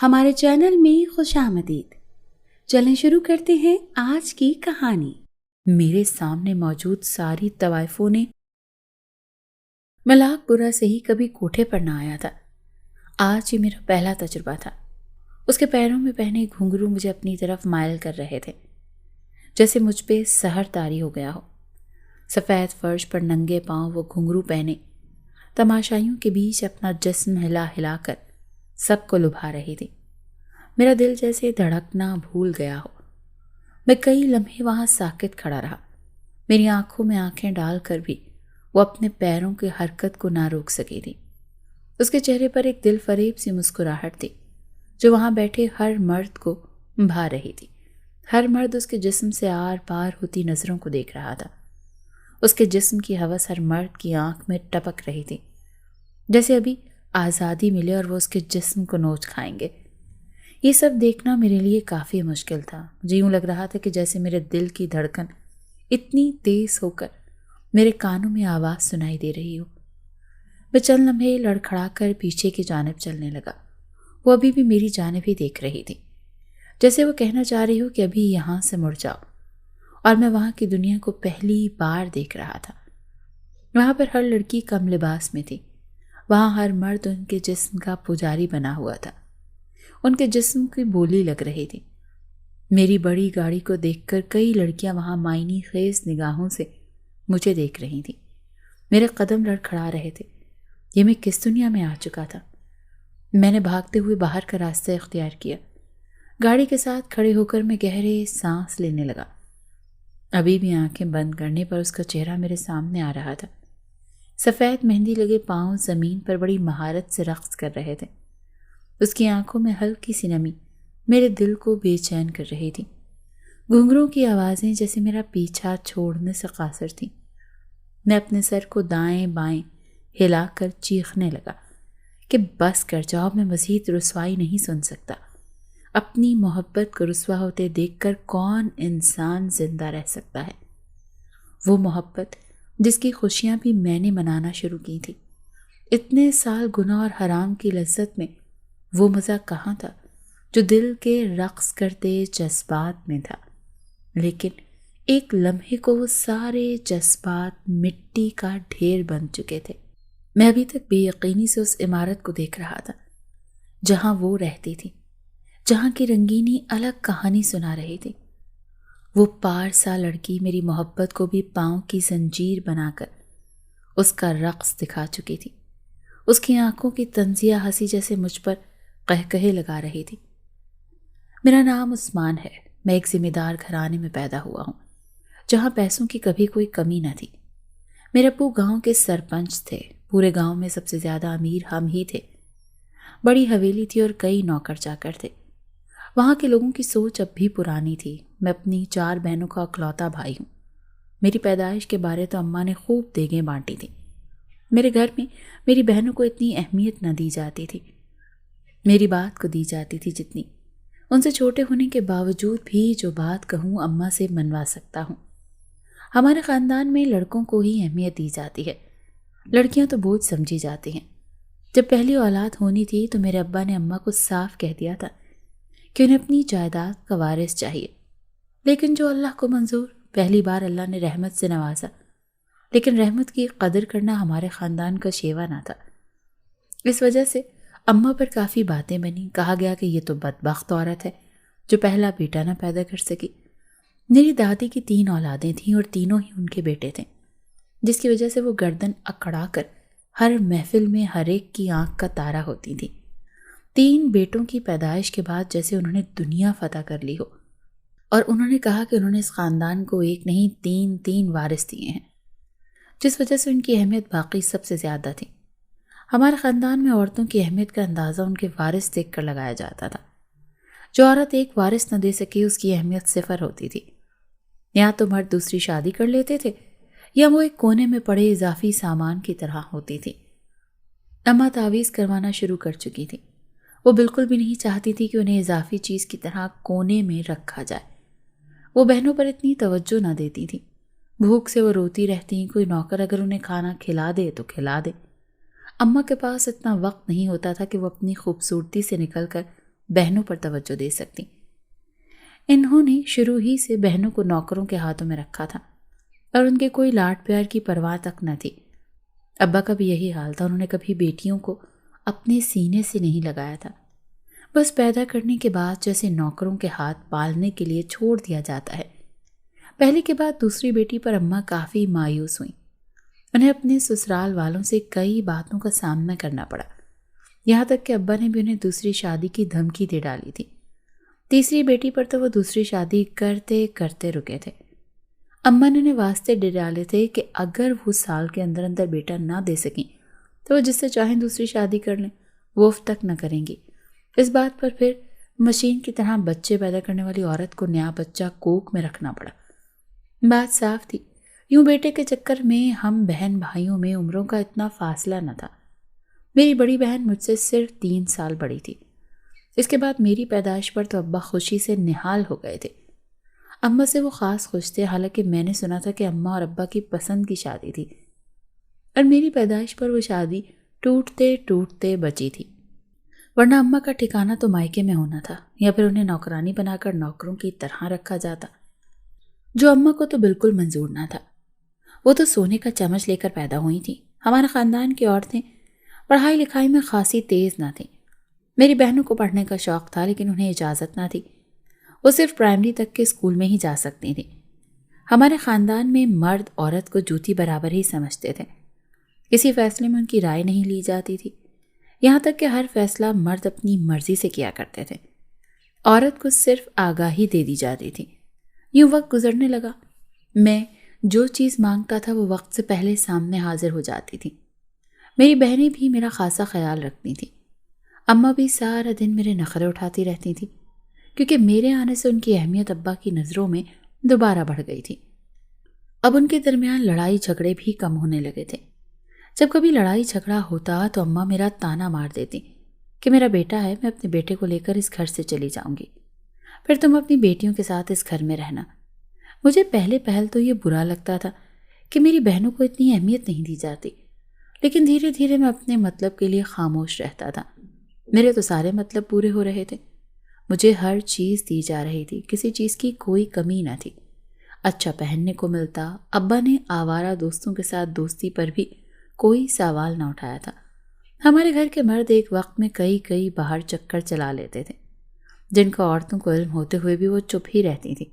ہمارے چینل میں خوش آمدید۔ چلیں شروع کرتے ہیں آج کی کہانی۔ میرے سامنے موجود ساری طوائفوں نے ملاک برا سے ہی کبھی کوٹھے پر نہ آیا تھا۔ آج یہ میرا پہلا تجربہ تھا۔ اس کے پیروں میں پہنے گھنگرو مجھے اپنی طرف مائل کر رہے تھے، جیسے مجھ پہ سحر طاری ہو گیا ہو۔ سفید فرش پر ننگے پاؤں وہ گھنگرو پہنے تماشائیوں کے بیچ اپنا جسم ہلا ہلا کر سب کو لبھا رہی تھی۔ میرا دل جیسے دھڑکنا بھول گیا ہو۔ میں کئی لمحے وہاں ساکت کھڑا رہا، میری آنکھوں میں آنکھیں ڈال کر بھی وہ اپنے پیروں کی حرکت کو نہ روک سکی تھی۔ اس کے چہرے پر ایک دل فریب سی مسکراہٹ تھی جو وہاں بیٹھے ہر مرد کو بھا رہی تھی۔ ہر مرد اس کے جسم سے آر پار ہوتی نظروں کو دیکھ رہا تھا۔ اس کے جسم کی ہوس ہر مرد کی آنکھ میں ٹپک رہی تھی، جیسے ابھی آزادی ملے اور وہ اس کے جسم کو نوچ کھائیں گے۔ یہ سب دیکھنا میرے لیے کافی مشکل تھا۔ مجھے یوں لگ رہا تھا کہ جیسے میرے دل کی دھڑکن اتنی تیز ہو کر میرے کانوں میں آواز سنائی دے رہی ہو۔ میں چند لمحے لڑکھڑا کر پیچھے کی جانب چلنے لگا۔ وہ ابھی بھی میری جانب ہی دیکھ رہی تھی، جیسے وہ کہنا چاہ رہی ہو کہ ابھی یہاں سے مڑ جاؤ۔ اور میں وہاں کی دنیا کو پہلی بار دیکھ رہا تھا۔ وہاں پر ہر لڑکی کم لباس میں تھی، وہاں ہر مرد ان کے جسم کا پجاری بنا ہوا تھا، ان کے جسم کی بولی لگ رہی تھی۔ میری بڑی گاڑی کو دیکھ کر کئی لڑکیاں وہاں معنی خیز نگاہوں سے مجھے دیکھ رہی تھیں۔ میرے قدم لڑکھڑا رہے تھے۔ یہ میں کس دنیا میں آ چکا تھا؟ میں نے بھاگتے ہوئے باہر کا راستہ اختیار کیا۔ گاڑی کے ساتھ کھڑے ہو کر میں گہرے سانس لینے لگا۔ ابھی بھی آنکھیں بند کرنے پر اس کا چہرہ میرے سامنے آ رہا تھا۔ سفید مہندی لگے پاؤں زمین پر بڑی مہارت سے رقص کر رہے تھے۔ اس کی آنکھوں میں ہلکی سی نمی میرے دل کو بے چین کر رہی تھی۔ گھنگروں کی آوازیں جیسے میرا پیچھا چھوڑنے سے قاصر تھیں۔ میں اپنے سر کو دائیں بائیں ہلا کر چیخنے لگا کہ بس کر جاؤ، میں مزید رسوائی نہیں سن سکتا۔ اپنی محبت کو رسوا ہوتے دیکھ کر کون انسان زندہ رہ سکتا ہے؟ وہ محبت جس کی خوشیاں بھی میں نے منانا شروع کی تھی۔ اتنے سال گناہ اور حرام کی لذت میں وہ مزہ کہاں تھا جو دل کے رقص کرتے جذبات میں تھا؟ لیکن ایک لمحے کو وہ سارے جذبات مٹی کا ڈھیر بن چکے تھے۔ میں ابھی تک بے یقینی سے اس عمارت کو دیکھ رہا تھا جہاں وہ رہتی تھی، جہاں کی رنگینی الگ کہانی سنا رہی تھی۔ وہ پارسا لڑکی میری محبت کو بھی پاؤں کی زنجیر بنا کر اس کا رقص دکھا چکی تھی۔ اس کی آنکھوں کی طنزیہ ہنسی جیسے مجھ پر قہقہے لگا رہی تھی۔ میرا نام عثمان ہے۔ میں ایک ذمہ دار گھرانے میں پیدا ہوا ہوں، جہاں پیسوں کی کبھی کوئی کمی نہ تھی۔ میرے ابو گاؤں کے سرپنچ تھے۔ پورے گاؤں میں سب سے زیادہ امیر ہم ہی تھے۔ بڑی حویلی تھی اور کئی نوکر چاکر تھے۔ وہاں کے لوگوں کی سوچ اب بھی پرانی تھی۔ میں اپنی 4 بہنوں کا اکلوتا بھائی ہوں۔ میری پیدائش کے بارے تو اماں نے خوب دیگیں بانٹی تھیں۔ میرے گھر میں میری بہنوں کو اتنی اہمیت نہ دی جاتی تھی، میری بات کو دی جاتی تھی جتنی۔ ان سے چھوٹے ہونے کے باوجود بھی جو بات کہوں اماں سے منوا سکتا ہوں۔ ہمارے خاندان میں لڑکوں کو ہی اہمیت دی جاتی ہے، لڑکیاں تو بوجھ سمجھی جاتی ہیں۔ جب پہلی اولاد ہونی تھی تو میرے ابا نے اماں کو صاف کہہ دیا تھا کہ انہیں اپنی جائیداد کا وارث چاہیے، لیکن جو اللہ کو منظور۔ پہلی بار اللہ نے رحمت سے نوازا، لیکن رحمت کی قدر کرنا ہمارے خاندان کا شیوا نہ تھا۔ اس وجہ سے اماں پر کافی باتیں بنی۔ کہا گیا کہ یہ تو بدبخت عورت ہے جو پہلا بیٹا نہ پیدا کر سکی۔ میری دادی کی 3 اولادیں تھیں اور تینوں ہی ان کے بیٹے تھے، جس کی وجہ سے وہ گردن اکڑا کر ہر محفل میں ہر ایک کی آنکھ کا تارا ہوتی تھی۔ 3 بیٹوں کی پیدائش کے بعد جیسے انہوں نے دنیا فتح کر لی ہو، اور انہوں نے کہا کہ انہوں نے اس خاندان کو ایک نہیں 3 وارث دیے ہیں، جس وجہ سے ان کی اہمیت باقی سب سے زیادہ تھی۔ ہمارے خاندان میں عورتوں کی اہمیت کا اندازہ ان کے وارث دیکھ کر لگایا جاتا تھا۔ جو عورت ایک وارث نہ دے سکے اس کی اہمیت 0 ہوتی تھی۔ یا تو مرد دوسری شادی کر لیتے تھے یا وہ ایک کونے میں پڑے اضافی سامان کی طرح ہوتی تھی۔ اماں تعویذ کروانا شروع کر چکی تھی۔ وہ بالکل بھی نہیں چاہتی تھی کہ انہیں اضافی چیز کی طرح کونے میں رکھا جائے۔ وہ بہنوں پر اتنی توجہ نہ دیتی تھی۔ بھوک سے وہ روتی رہتی، کوئی نوکر اگر انہیں کھانا کھلا دے تو کھلا دے۔ اماں کے پاس اتنا وقت نہیں ہوتا تھا کہ وہ اپنی خوبصورتی سے نکل کر بہنوں پر توجہ دے سکتی۔ انہوں نے شروع ہی سے بہنوں کو نوکروں کے ہاتھوں میں رکھا تھا اور ان کے کوئی لاڈ پیار کی پرواہ تک نہ تھی۔ ابا کا بھی یہی حال تھا، انہوں نے کبھی بیٹیوں کو اپنے سینے سے نہیں لگایا تھا۔ بس پیدا کرنے کے بعد جیسے نوکروں کے ہاتھ پالنے کے لیے چھوڑ دیا جاتا ہے۔ پہلے کے بعد دوسری بیٹی پر اماں کافی مایوس ہوئیں۔ انہیں اپنے سسرال والوں سے کئی باتوں کا سامنا کرنا پڑا، یہاں تک کہ ابا نے بھی انہیں دوسری شادی کی دھمکی دے ڈالی تھی۔ تیسری بیٹی پر تو وہ دوسری شادی کرتے کرتے رکے تھے۔ اماں نے انہیں واسطے دے ڈالے تھے کہ اگر وہ سال کے اندر اندر بیٹا نہ دے سکیں تو وہ جس سے چاہیں دوسری شادی کر لیں، وہ اف تک نہ کریں گی۔ اس بات پر پھر مشین کی طرح بچے پیدا کرنے والی عورت کو نیا بچہ کوکھ میں رکھنا پڑا۔ بات صاف تھی، یوں بیٹے کے چکر میں ہم بہن بھائیوں میں عمروں کا اتنا فاصلہ نہ تھا۔ میری بڑی بہن مجھ سے صرف 3 سال بڑی تھی۔ اس کے بعد میری پیدائش پر تو ابا خوشی سے نہال ہو گئے تھے۔ اماں سے وہ خاص خوش تھے، حالانکہ میں نے سنا تھا کہ اماں اور ابا کی پسند کی شادی تھی اور میری پیدائش پر وہ شادی ٹوٹتے ٹوٹتے بچی تھی، ورنہ اماں کا ٹھکانہ تو مائکے میں ہونا تھا یا پھر انہیں نوکرانی بنا کر نوکروں کی طرح رکھا جاتا، جو اماں کو تو بالکل منظور نہ تھا۔ وہ تو سونے کا چمچ لے کر پیدا ہوئی تھیں۔ ہمارے خاندان کی عورتیں پڑھائی لکھائی میں خاصی تیز نہ تھیں۔ میری بہنوں کو پڑھنے کا شوق تھا لیکن انہیں اجازت نہ تھی، وہ صرف پرائمری تک کے اسکول میں ہی جا سکتی تھیں۔ ہمارے خاندان میں مرد عورت کو جوتی برابر ہی سمجھتے تھے، کسی فیصلے میں ان کی رائے نہیں لی جاتی تھی، یہاں تک کہ ہر فیصلہ مرد اپنی مرضی سے کیا کرتے تھے، عورت کو صرف آگاہی دے دی جاتی تھی۔ یوں وقت گزرنے لگا، میں جو چیز مانگتا تھا وہ وقت سے پہلے سامنے حاضر ہو جاتی تھی۔ میری بہنیں بھی میرا خاصا خیال رکھتی تھیں۔ اماں بھی سارا دن میرے نخرے اٹھاتی رہتی تھیں، کیونکہ میرے آنے سے ان کی اہمیت ابا کی نظروں میں دوبارہ بڑھ گئی تھی۔ اب ان کے درمیان لڑائی جھگڑے بھی کم ہونے لگے تھے۔ جب کبھی لڑائی جھگڑا ہوتا تو اماں میرا تانا مار دیتی کہ میرا بیٹا ہے، میں اپنے بیٹے کو لے کر اس گھر سے چلی جاؤں گی، پھر تم اپنی بیٹیوں کے ساتھ اس گھر میں رہنا۔ مجھے پہل تو یہ برا لگتا تھا کہ میری بہنوں کو اتنی اہمیت نہیں دی جاتی، لیکن دھیرے دھیرے میں اپنے مطلب کے لیے خاموش رہتا تھا۔ میرے تو سارے مطلب پورے ہو رہے تھے، مجھے ہر چیز دی جا رہی تھی، کسی چیز کی کوئی کمی نہ تھی۔ اچھا پہننے کو ملتا، ابا نے آوارہ دوستوں کے ساتھ دوستی پر بھی کوئی سوال نہ اٹھایا تھا۔ ہمارے گھر کے مرد ایک وقت میں کئی باہر چکر چلا لیتے تھے، جن کا عورتوں کو علم ہوتے ہوئے بھی وہ چپ ہی رہتی تھی،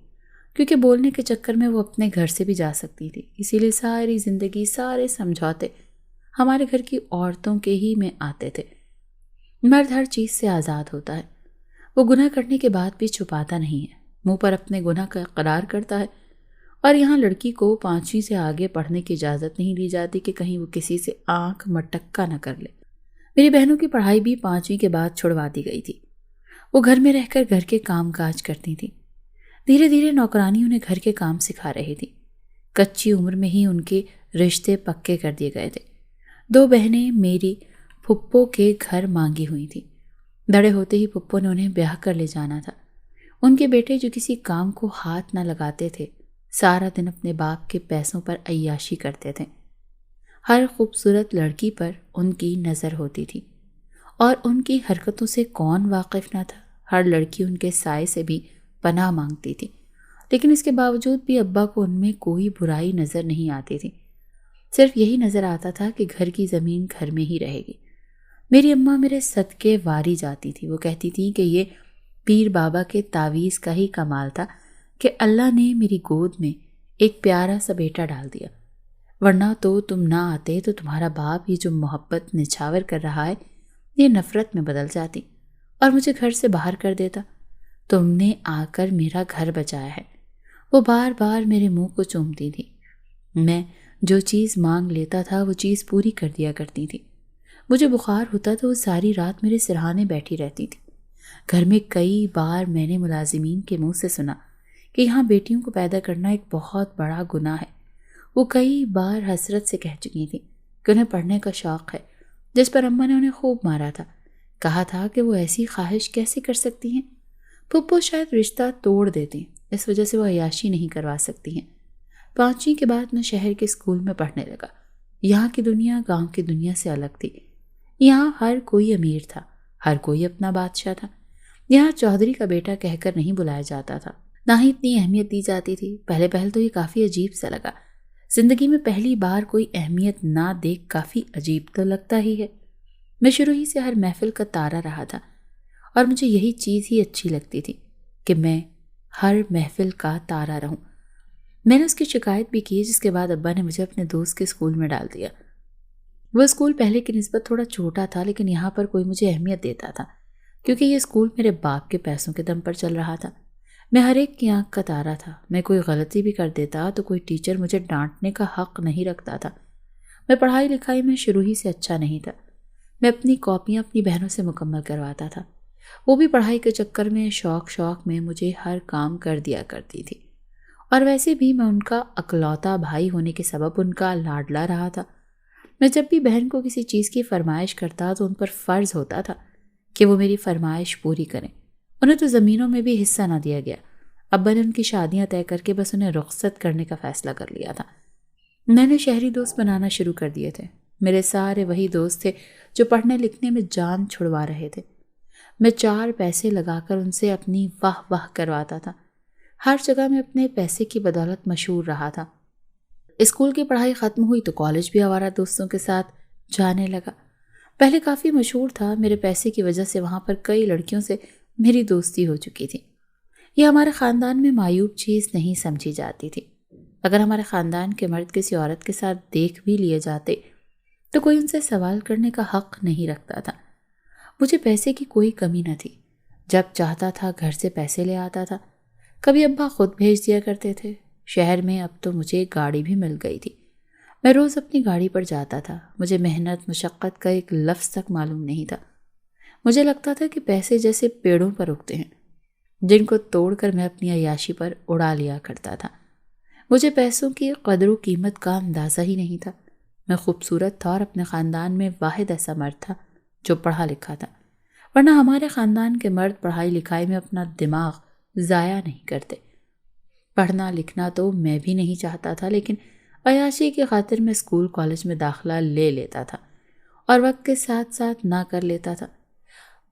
کیونکہ بولنے کے چکر میں وہ اپنے گھر سے بھی جا سکتی تھی۔ اسی لیے ساری زندگی سارے سمجھوتے ہمارے گھر کی عورتوں کے ہی میں آتے تھے۔ مرد ہر چیز سے آزاد ہوتا ہے، وہ گناہ کرنے کے بعد بھی چھپاتا نہیں ہے، منہ پر اپنے گناہ کا اقرار کرتا ہے۔ اور یہاں لڑکی کو 5ویں سے آگے پڑھنے کی اجازت نہیں دی جاتی کہ کہیں وہ کسی سے آنکھ مٹکا نہ کر لے۔ میری بہنوں کی پڑھائی بھی 5ویں کے بعد چھڑوا دی گئی تھی، وہ گھر میں رہ کر گھر کے کام کاج کرتی تھیں۔ دھیرے دھیرے نوکرانی انہیں گھر کے کام سکھا رہی تھی۔ کچی عمر میں ہی ان کے رشتے پکے کر دیے گئے تھے۔ 2 بہنیں میری پھپھو کے گھر مانگی ہوئی تھیں، بڑے ہوتے ہی پھپھو نے انہیں بیاہ کر لے جانا تھا۔ ان کے بیٹے جو کسی کام کو ہاتھ نہ لگاتے تھے، سارا دن اپنے باپ کے پیسوں پر عیاشی کرتے تھے۔ ہر خوبصورت لڑکی پر ان کی نظر ہوتی تھی اور ان کی حرکتوں سے کون واقف نہ تھا۔ ہر لڑکی ان کے سائے سے بھی پناہ مانگتی تھی، لیکن اس کے باوجود بھی ابا کو ان میں کوئی برائی نظر نہیں آتی تھی، صرف یہی نظر آتا تھا کہ گھر کی زمین گھر میں ہی رہے گی۔ میری اماں میرے صدقے واری جاتی تھی، وہ کہتی تھی کہ یہ پیر بابا کے تعویذ کا ہی کمال تھا کہ اللہ نے میری گود میں ایک پیارا سا بیٹا ڈال دیا، ورنہ تو تم نہ آتے تو تمہارا باپ یہ جو محبت نچھاور کر رہا ہے یہ نفرت میں بدل جاتی اور مجھے گھر سے باہر کر دیتا۔ تم نے آ کر میرا گھر بچایا ہے۔ وہ بار بار میرے منہ کو چومتی تھی، میں جو چیز مانگ لیتا تھا وہ چیز پوری کر دیا کرتی تھی۔ مجھے بخار ہوتا تو وہ ساری رات میرے سرہانے بیٹھی رہتی تھی۔ گھر میں کئی بار میں نے ملازمین کے منہ سے سنا کہ یہاں بیٹیوں کو پیدا کرنا ایک بہت بڑا گناہ ہے۔ وہ کئی بار حسرت سے کہہ چکی تھی کہ انہیں پڑھنے کا شوق ہے، جس پر اماں نے انہیں خوب مارا تھا، کہا تھا کہ وہ ایسی خواہش کیسے کر سکتی ہیں۔ پھپھو شاید رشتہ توڑ دیتی، اس وجہ سے وہ عیاشی نہیں کروا سکتی ہیں۔ 5ویں کے بعد میں شہر کے اسکول میں پڑھنے لگا۔ یہاں کی دنیا گاؤں کی دنیا سے الگ تھی۔ یہاں ہر کوئی امیر تھا، ہر کوئی اپنا بادشاہ تھا۔ یہاں چودھری کا بیٹا کہہ کر نہیں بلایا جاتا تھا، نہ ہی اتنی اہمیت دی جاتی تھی۔ پہلے تو یہ کافی عجیب سا لگا، زندگی میں پہلی بار کوئی اہمیت نہ دیکھ کافی عجیب تو لگتا ہی ہے۔ میں شروع ہی سے ہر محفل کا تارا رہا تھا، اور مجھے یہی چیز ہی اچھی لگتی تھی کہ میں ہر محفل کا تارا رہوں۔ میں نے اس کی شکایت بھی کی، جس کے بعد ابا نے مجھے اپنے دوست کے اسکول میں ڈال دیا۔ وہ اسکول پہلے کی نسبت تھوڑا چھوٹا تھا، لیکن یہاں پر کوئی مجھے اہمیت دیتا تھا، کیونکہ یہ اسکول میرے باپ کے پیسوں کے دم پر چل رہا تھا۔ میں ہر ایک کی آنکھ کا تارا تھا۔ میں کوئی غلطی بھی کر دیتا تو کوئی ٹیچر مجھے ڈانٹنے کا حق نہیں رکھتا تھا۔ میں پڑھائی لکھائی میں شروع ہی سے اچھا نہیں تھا۔ میں اپنی کاپیاں اپنی بہنوں سے مکمل کرواتا تھا، وہ بھی پڑھائی کے چکر میں شوق میں مجھے ہر کام کر دیا کرتی تھی، اور ویسے بھی میں ان کا اکلوتا بھائی ہونے کے سبب ان کا لاڈلا رہا تھا۔ میں جب بھی بہن کو کسی چیز کی فرمائش کرتا تو ان پر فرض ہوتا تھا کہ وہ میری فرمائش پوری کریں۔ انہیں تو زمینوں میں بھی حصہ نہ دیا گیا۔ ابا نے ان کی شادیاں طے کر کے بس انہیں رخصت کرنے کا فیصلہ کر لیا تھا۔ میں نے شہری دوست بنانا شروع کر دیے تھے۔ میرے سارے وہی دوست تھے جو پڑھنے لکھنے میں جان چھڑوا رہے تھے۔ میں 4 پیسے لگا کر ان سے اپنی واہ واہ کرواتا تھا۔ ہر جگہ میں اپنے پیسے کی بدولت مشہور رہا تھا۔ اسکول کی پڑھائی ختم ہوئی تو کالج بھی آوارہ دوستوں کے ساتھ جانے لگا۔ پہلے کافی مشہور تھا، میرے پیسے کی وجہ سے وہاں پر کئی لڑکیوں سے میری دوستی ہو چکی تھی۔ یہ ہمارے خاندان میں معیوب چیز نہیں سمجھی جاتی تھی۔ اگر ہمارے خاندان کے مرد کسی عورت کے ساتھ دیکھ بھی لیے جاتے تو کوئی ان سے سوال کرنے کا حق نہیں رکھتا تھا۔ مجھے پیسے کی کوئی کمی نہ تھی، جب چاہتا تھا گھر سے پیسے لے آتا تھا، کبھی ابا خود بھیج دیا کرتے تھے۔ شہر میں اب تو مجھے گاڑی بھی مل گئی تھی، میں روز اپنی گاڑی پر جاتا تھا۔ مجھے محنت مشقت کا ایک لفظ تک معلوم نہیں تھا۔ مجھے لگتا تھا کہ پیسے جیسے پیڑوں پر اگتے ہیں، جن کو توڑ کر میں اپنی عیاشی پر اڑا لیا کرتا تھا۔ مجھے پیسوں کی قدر و قیمت کا اندازہ ہی نہیں تھا۔ میں خوبصورت تھا اور اپنے خاندان میں واحد ایسا مرد تھا جو پڑھا لکھا تھا، ورنہ ہمارے خاندان کے مرد پڑھائی لکھائی میں اپنا دماغ ضائع نہیں کرتے۔ پڑھنا لکھنا تو میں بھی نہیں چاہتا تھا، لیکن عیاشی کی خاطر میں اسکول کالج میں داخلہ لے لیتا تھا اور وقت کے ساتھ ساتھ نہ کر لیتا تھا۔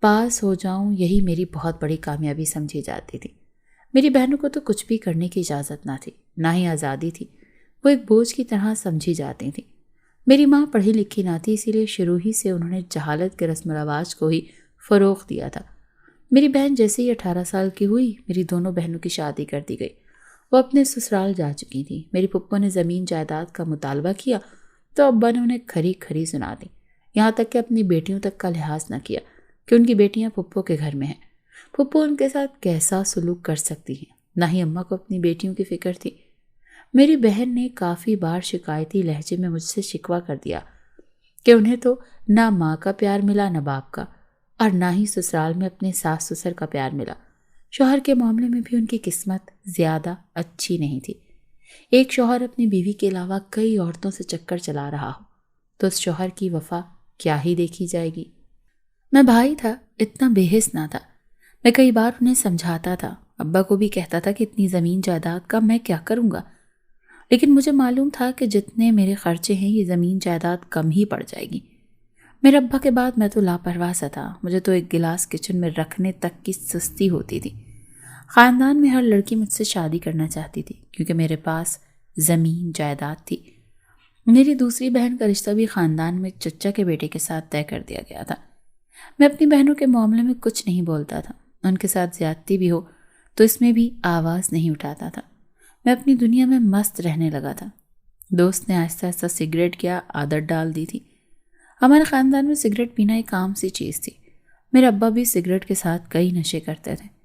پاس ہو جاؤں یہی میری بہت بڑی کامیابی سمجھی جاتی تھی۔ میری بہنوں کو تو کچھ بھی کرنے کی اجازت نہ تھی، نہ ہی آزادی تھی، وہ ایک بوجھ کی طرح سمجھی جاتی تھیں۔ میری ماں پڑھی لکھی نہ تھی، اسی لیے شروع ہی سے انہوں نے جہالت کے رسم و رواج کو ہی فروغ دیا تھا۔ میری بہن جیسے ہی 18 سال کی ہوئی، میری دونوں بہنوں کی شادی کر دی گئی۔ وہ اپنے سسرال جا چکی تھیں۔ میری پھپھو نے زمین جائیداد کا مطالبہ کیا تو ابا نے انہیں کھری سنا دی، یہاں تک کہ اپنی بیٹیوں تک کا لحاظ نہ کیا کہ ان کی بیٹیاں پھپھو کے گھر میں ہیں۔ پھپھو ان کے ساتھ کیسا سلوک کر سکتی ہیں، نہ ہی اماں کو اپنی بیٹیوں کی فکر تھی۔ میری بہن نے کافی بار شکایتی لہجے میں مجھ سے شکوہ کر دیا کہ انہیں تو نہ ماں کا پیار ملا نہ باپ کا، اور نہ ہی سسرال میں اپنے ساس سسر کا پیار ملا۔ شوہر کے معاملے میں بھی ان کی قسمت زیادہ اچھی نہیں تھی۔ ایک شوہر اپنی بیوی کے علاوہ کئی عورتوں سے چکر چلا رہا ہو تو اس شوہر کی وفا کیا ہی دیکھی جائے گی۔ میں بھائی تھا، اتنا بے حس نہ تھا۔ میں کئی بار انہیں سمجھاتا تھا، ابا کو بھی کہتا تھا کہ اتنی زمین جائیداد کا میں کیا کروں گا، لیکن مجھے معلوم تھا کہ جتنے میرے خرچے ہیں یہ زمین جائیداد کم ہی پڑ جائے گی۔ میرے ابا کے بعد میں تو لاپرواہ سا تھا، مجھے تو ایک گلاس کچن میں رکھنے تک کی سستی ہوتی تھی۔ خاندان میں ہر لڑکی مجھ سے شادی کرنا چاہتی تھی کیونکہ میرے پاس زمین جائیداد تھی۔ میری دوسری بہن کا رشتہ بھی خاندان میں چچا کے بیٹے کے ساتھ طے کر دیا گیا تھا۔ میں اپنی بہنوں کے معاملے میں کچھ نہیں بولتا تھا، ان کے ساتھ زیادتی بھی ہو تو اس میں بھی آواز نہیں اٹھاتا تھا۔ میں اپنی دنیا میں مست رہنے لگا تھا۔ دوست نے آہستہ آہستہ سگریٹ کی عادت ڈال دی تھی۔ ہمارے خاندان میں سگریٹ پینا ایک عام سی چیز تھی۔ میرے ابا بھی سگریٹ کے ساتھ کئی نشے کرتے تھے۔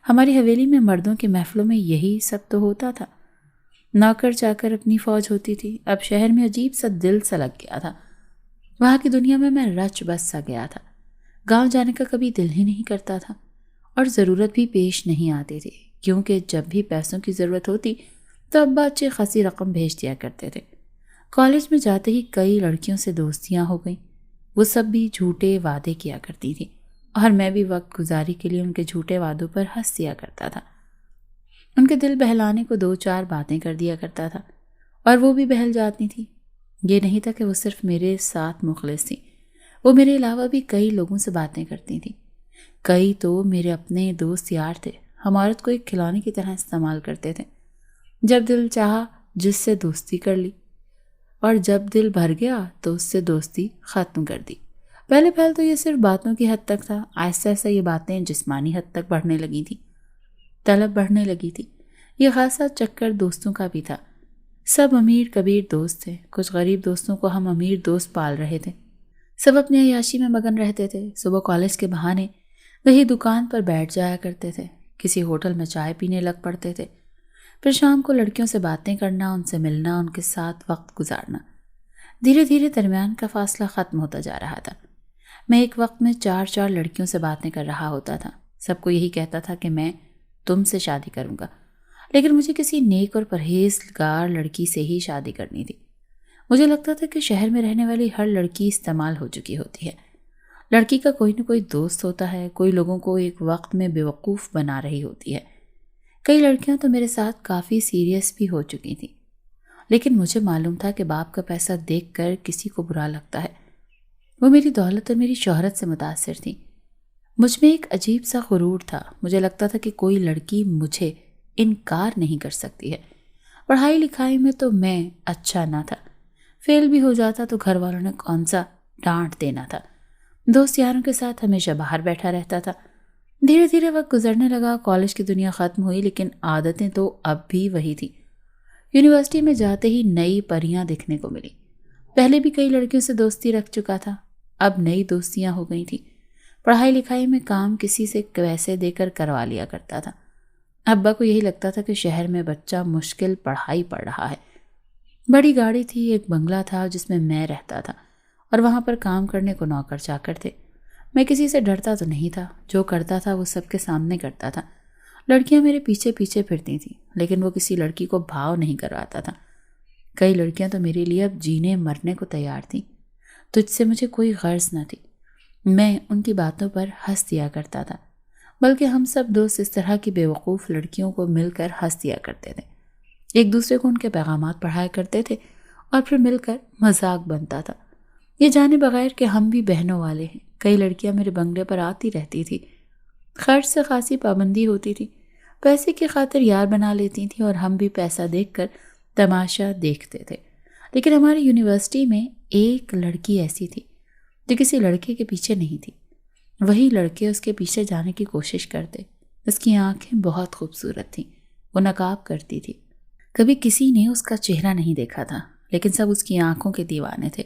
ہماری حویلی میں مردوں کی محفلوں میں یہی سب تو ہوتا تھا۔ نوکر چاکر اپنی فوج ہوتی تھی۔ اب شہر میں عجیب سا دل سا لگ گیا تھا، وہاں کی دنیا میں رچ بس سا گیا تھا۔ گاؤں جانے کا کبھی دل ہی نہیں کرتا تھا، اور ضرورت بھی پیش نہیں آتی تھی، کیونکہ جب بھی پیسوں کی ضرورت ہوتی تو ابا اچھی خاصی رقم بھیج دیا کرتے تھے۔ کالج میں جاتے ہی کئی لڑکیوں سے دوستیاں ہو گئیں، وہ سب بھی جھوٹے وعدے کیا کرتی تھی، اور میں بھی وقت گزاری کے لیے ان کے جھوٹے وعدوں پر ہنس دیا کرتا تھا۔ ان کے دل بہلانے کو 2-4 باتیں کر دیا کرتا تھا، اور وہ بھی بہل جاتی تھی۔ یہ نہیں تھا کہ وہ صرف میرے ساتھ مخلص تھی، وہ میرے علاوہ بھی کئی لوگوں سے باتیں کرتی تھیں۔ کئی تو میرے اپنے دوست یار تھے، ہم عورت کو ایک کھلونے کی طرح استعمال کرتے تھے۔ جب دل چاہا جس سے دوستی کر لی، اور جب دل بھر گیا تو اس سے دوستی ختم کر دی۔ پہلے تو یہ صرف باتوں کی حد تک تھا، آہستہ آہستہ یہ باتیں جسمانی حد تک بڑھنے لگی تھیں، طلب بڑھنے لگی تھی۔ یہ خاصا چکر دوستوں کا بھی تھا۔ سب امیر کبیر دوست تھے، کچھ غریب دوستوں کو ہم امیر دوست پال رہے تھے۔ سب اپنی عیاشی میں مگن رہتے تھے، صبح کالج کے بہانے کہیں دکان پر بیٹھ جایا کرتے تھے، کسی ہوٹل میں چائے پینے لگ پڑتے تھے، پھر شام کو لڑکیوں سے باتیں کرنا، ان سے ملنا، ان کے ساتھ وقت گزارنا۔ دھیرے دھیرے درمیان کا فاصلہ ختم ہوتا جا رہا تھا۔ میں ایک وقت میں 4 لڑکیوں سے باتیں کر رہا ہوتا تھا، سب کو یہی کہتا تھا کہ میں تم سے شادی کروں گا، لیکن مجھے کسی نیک اور پرہیزگار لڑکی سے ہی شادی کرنی تھی۔ مجھے لگتا تھا کہ شہر میں رہنے والی ہر لڑکی استعمال ہو چکی ہوتی ہے۔ لڑکی کا کوئی نہ کوئی دوست ہوتا ہے، کوئی لوگوں کو ایک وقت میں بیوقوف بنا رہی ہوتی ہے۔ کئی لڑکیاں تو میرے ساتھ کافی سیریس بھی ہو چکی تھیں، لیکن مجھے معلوم تھا کہ باپ کا پیسہ دیکھ کر کسی کو برا لگتا ہے۔ وہ میری دولت اور میری شہرت سے متاثر تھیں۔ مجھ میں ایک عجیب سا غرور تھا، مجھے لگتا تھا کہ کوئی لڑکی مجھے انکار نہیں کر سکتی ہے۔ پڑھائی لکھائی میں تو میں اچھا نہ تھا، فیل بھی ہو جاتا تو گھر والوں نے کون سا ڈانٹ دینا تھا۔ دوست یاروں کے ساتھ ہمیشہ باہر بیٹھا رہتا تھا۔ دھیرے دھیرے وقت گزرنے لگا، کالج کی دنیا ختم ہوئی، لیکن عادتیں تو اب بھی وہی تھیں۔ یونیورسٹی میں جاتے ہی نئی پریاں دکھنے کو ملی۔ پہلے بھی کئی لڑکیوں سے دوستی رکھ چکا تھا، اب نئی دوستیاں ہو گئی تھیں۔ پڑھائی لکھائی میں کام کسی سے پیسے دے کر کروا لیا کرتا تھا۔ ابا کو یہی لگتا تھا کہ شہر میں بچہ مشکل پڑھائی پڑھ رہا ہے۔ بڑی گاڑی تھی، ایک بنگلہ تھا جس میں رہتا تھا، اور وہاں پر کام کرنے کو نوکر چاکر تھے۔ میں کسی سے ڈرتا تو نہیں تھا، جو کرتا تھا وہ سب کے سامنے کرتا تھا۔ لڑکیاں میرے پیچھے پیچھے پھرتی تھیں، لیکن وہ کسی لڑکی کو بھاؤ نہیں کرواتا تھا۔ کئی لڑکیاں تو میرے لیے اب جینے مرنے کو تیار تھیں۔ تجھ سے مجھے کوئی غرض نہ تھی، میں ان کی باتوں پر ہنس دیا کرتا تھا، بلکہ ہم سب دوست اس طرح کی بیوقوف لڑکیوں کو مل کر ہنس دیا کرتے تھے۔ ایک دوسرے کو ان کے پیغامات پڑھایا کرتے تھے اور پھر مل کر مذاق بنتا تھا، یہ جانے بغیر کہ ہم بھی بہنوں والے ہیں۔ کئی لڑکیاں میرے بنگلے پر آتی رہتی تھی، خرچ سے خاصی پابندی ہوتی تھی، پیسے کی خاطر یار بنا لیتی تھیں اور ہم بھی پیسہ دیکھ کر تماشا دیکھتے تھے۔ لیکن ہماری یونیورسٹی میں ایک لڑکی ایسی تھی جو کسی لڑکے کے پیچھے نہیں تھی، وہی لڑکے اس کے پیچھے جانے کی کوشش کرتے۔ اس کی آنکھیں بہت خوبصورت تھیں، وہ نقاب کرتی تھی۔ کبھی کسی نے اس کا چہرہ نہیں دیکھا تھا، لیکن سب اس کی آنکھوں کے دیوانے تھے۔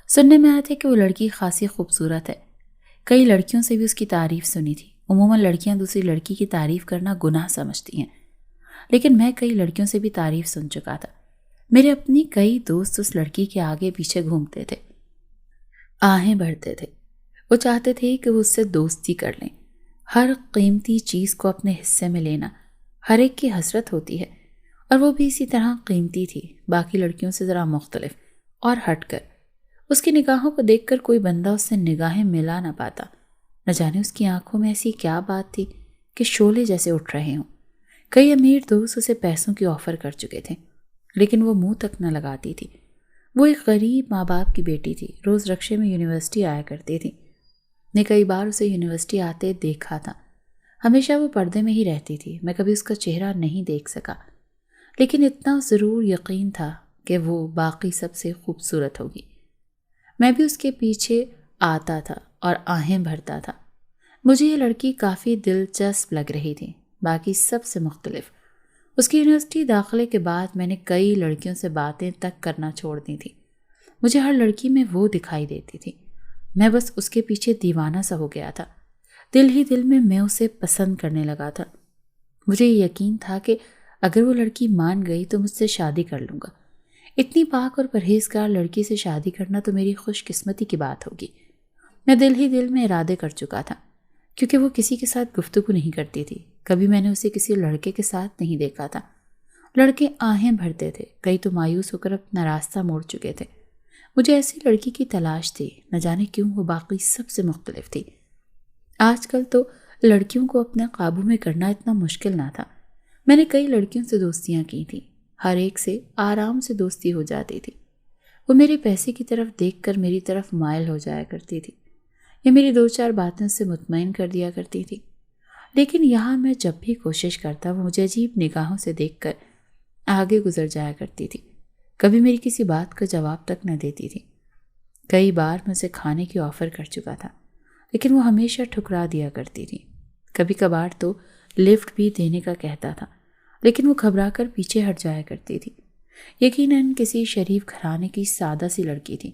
سننے میں آیا تھا کہ وہ لڑکی خاصی خوبصورت ہے۔ کئی لڑکیوں سے بھی اس کی تعریف سنی تھی۔ عموماً لڑکیاں دوسری لڑکی کی تعریف کرنا گناہ سمجھتی ہیں، لیکن میں کئی لڑکیوں سے بھی تعریف سن چکا تھا۔ میرے اپنی کئی دوست اس لڑکی کے آگے پیچھے گھومتے تھے، آہیں بھرتے تھے۔ وہ چاہتے تھے کہ وہ اس سے دوستی کر لیں۔ ہر قیمتی چیز کو اپنے حصے میں لینا ہر ایک کی حسرت ہوتی ہے، اور وہ بھی اسی طرح قیمتی تھی، باقی لڑکیوں سے ذرا مختلف اور ہٹ کر۔ اس کی نگاہوں کو دیکھ کر کوئی بندہ اس سے نگاہیں ملا نہ پاتا۔ نہ جانے اس کی آنکھوں میں ایسی کیا بات تھی کہ شعلے جیسے اٹھ رہے ہوں۔ کئی امیر دوست اسے پیسوں کی آفر کر چکے تھے، لیکن وہ منہ تک نہ لگاتی تھی۔ وہ ایک غریب ماں باپ کی بیٹی تھی، روز رکشے میں یونیورسٹی آیا کرتی تھی۔ نے کئی بار اسے یونیورسٹی آتے دیکھا تھا۔ ہمیشہ وہ پردے میں ہی رہتی تھی، میں کبھی اس کا چہرہ نہیں دیکھ سکا، لیکن اتنا ضرور یقین تھا کہ وہ باقی سب سے خوبصورت ہوگی۔ میں بھی اس کے پیچھے آتا تھا اور آہیں بھرتا تھا۔ مجھے یہ لڑکی کافی دلچسپ لگ رہی تھی، باقی سب سے مختلف۔ اس کی یونیورسٹی داخلے کے بعد میں نے کئی لڑکیوں سے باتیں تک کرنا چھوڑ دی تھی۔ مجھے ہر لڑکی میں وہ دکھائی دیتی تھی، میں بس اس کے پیچھے دیوانہ سا ہو گیا تھا۔ دل ہی دل میں اسے پسند کرنے لگا تھا۔ مجھے یہ یقین تھا کہ اگر وہ لڑکی مان گئی تو مجھ سے شادی کر لوں گا۔ اتنی پاک اور پرہیزگار لڑکی سے شادی کرنا تو میری خوش قسمتی کی بات ہوگی۔ میں دل ہی دل میں ارادے کر چکا تھا، کیونکہ وہ کسی کے ساتھ گفتگو نہیں کرتی تھی۔ کبھی میں نے اسے کسی لڑکے کے ساتھ نہیں دیکھا تھا۔ لڑکے آہیں بھرتے تھے، کئی تو مایوس ہو کر اپنا راستہ موڑ چکے تھے۔ مجھے ایسی لڑکی کی تلاش تھی، نہ جانے کیوں وہ باقی سب سے مختلف تھی۔ آج کل تو لڑکیوں کو اپنے قابو میں کرنا اتنا مشکل نہ تھا۔ میں نے کئی لڑکیوں سے دوستیاں کی تھیں، ہر ایک سے آرام سے دوستی ہو جاتی تھی۔ وہ میرے پیسے کی طرف دیکھ کر میری طرف مائل ہو جایا کرتی تھی۔ یہ میری 2-4 باتیں سے مطمئن کر دیا کرتی تھی، لیکن یہاں میں جب بھی کوشش کرتا وہ مجھے عجیب نگاہوں سے دیکھ کر آگے گزر جایا کرتی تھی، کبھی میری کسی بات کا جواب تک نہ دیتی تھی۔ کئی بار میں اسے کھانے کی آفر کر چکا تھا، لیکن وہ ہمیشہ ٹھکرا دیا کرتی تھی۔ کبھی کبھار تو لفٹ بھی دینے کا کہتا تھا، لیکن وہ گھبرا کر پیچھے ہٹ جایا کرتی تھی۔ یقیناً کسی شریف گھرانے کی سادہ سی لڑکی تھی۔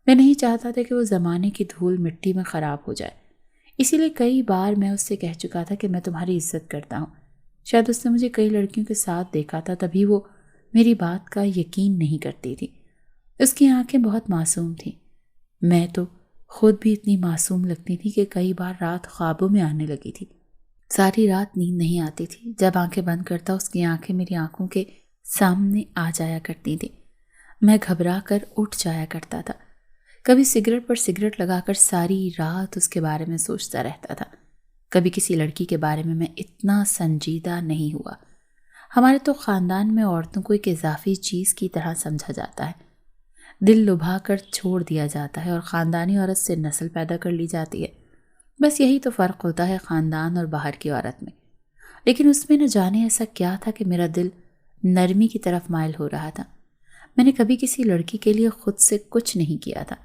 میں نہیں چاہتا تھا کہ وہ زمانے کی دھول مٹی میں خراب ہو جائے، اسی لیے کئی بار میں اس سے کہہ چکا تھا کہ میں تمہاری عزت کرتا ہوں۔ شاید اس نے مجھے کئی لڑکیوں کے ساتھ دیکھا تھا، تبھی وہ میری بات کا یقین نہیں کرتی تھی۔ اس کی آنکھیں بہت معصوم تھیں۔ میں تو خود بھی اتنی معصوم لگتی تھی کہ کئی بار رات خوابوں میں آنے لگی تھی۔ ساری رات نیند نہیں آتی تھی۔ جب آنکھیں بند کرتا اس کی آنکھیں میری آنکھوں کے سامنے آ جایا کرتی تھیں۔ میں گھبرا کر اٹھ جایا کرتا تھا۔ کبھی سگریٹ پر سگریٹ لگا کر ساری رات اس کے بارے میں سوچتا رہتا تھا۔ کبھی کسی لڑکی کے بارے میں اتنا سنجیدہ نہیں ہوا۔ ہمارے تو خاندان میں عورتوں کو ایک اضافی چیز کی طرح سمجھا جاتا ہے، دل لبھا کر چھوڑ دیا جاتا ہے اور خاندانی عورت سے نسل پیدا کر لی جاتی ہے۔ بس یہی تو فرق ہوتا ہے خاندان اور باہر کی عورت میں۔ لیکن اس میں نہ جانے ایسا کیا تھا کہ میرا دل نرمی کی طرف مائل ہو رہا تھا۔ میں نے کبھی کسی لڑکی کے لیے خود سے کچھ نہیں کیا تھا۔